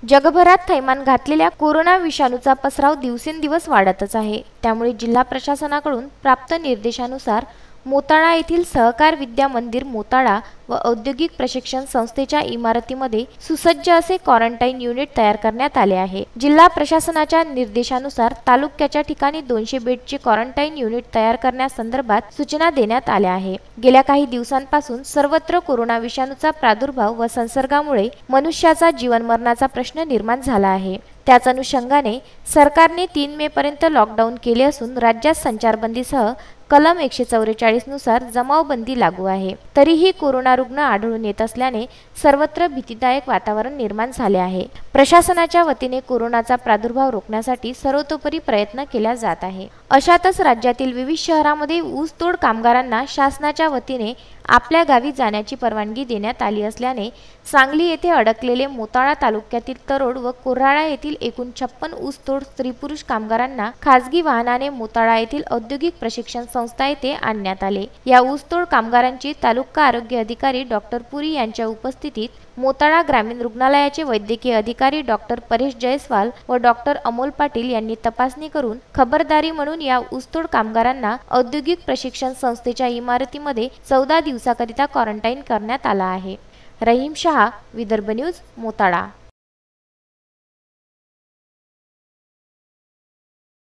जगभरात थैमान घातलेल्या कोरोना विषाणूचा पसराव दिवसेंदिवस वाढतच आहे। त्यामुळे जिल्हा प्रशासनाकडून प्राप्त निर्देशानुसार मोताळा येथील सहकार विद्या मंदिर मोताळा व औद्योगिक प्रशिक्षण संस्थेच्या इमारतीमध्ये सुसज्ज असे क्वारंटाईन युनिट तयार करण्यात आले आहे। जिल्हा प्रशासनाच्या निर्देशानुसार तालुक्याच्या ठिकाणी 200 बेडचे क्वारंटाईन युनिट तयार करण्यासंदर्भात सूचना देण्यात आल्या आहे। गेल्या काही दिवसांपासून सर्वत्र कोरोना विषाणूचा प्रादुर्भाव व संसर्गामुळे मनुष्याचा जीवन मरणाचा प्रश्न निर्माण झाला आहे। त्याच अनुषंगाने सरकारने 3 मे पर्यंत लॉकडाऊन केले असून राज्यात संचारबंदीसह कलम 144 नुसार जमावबंदी लागू आहे। तरीही कोरोना रुग्ण आढळून येत असल्याने सर्वत्र भीतीदायक वातावरण निर्माण झाले आहे। प्रशासनाच्या वतीने कोरोनाचा प्रादुर्भाव रोखण्यासाठी सर्वतोपरी प्रयत्न केला जात आहे। अशातच राज्यातील विविध शहरांमध्ये ऊसतोड कामगारांना शासनाच्या वतीने आपल्या गावी जाण्याची परवानगी देण्यात आली असल्याने सांगली येथे अडकलेले मोताळा तालुक्यातील तरोड व कोऱ्हाळा येथील एकूण 56 ऊसतोड स्त्री-पुरुष कामगारांना खासगी वाहनाने मोताळा येथील औद्योगिक प्रशिक्षण संस्था येथे आणण्यात आले। या ऊसतोड कामगारांची तालुका आरोग्य अधिकारी डॉक्टर पुरी यांच्या उपस्थितीत मोताळा ग्रामीण रुग्णालयाचे वैद्यकीय अधिकारी डॉक्टर परेश जयस्वाल व डॉक्टर अमोल पाटील यांनी तपासणी करून खबरदारी म्हणून या ऊसतोड कामगारांना औद्योगिक प्रशिक्षण संस्थेच्या इमारतीमध्ये 14 दिवसाकरिता क्वारंटाईन करण्यात आला आहे। रहीम शाह, विदर्भ न्यूज, मोताळा।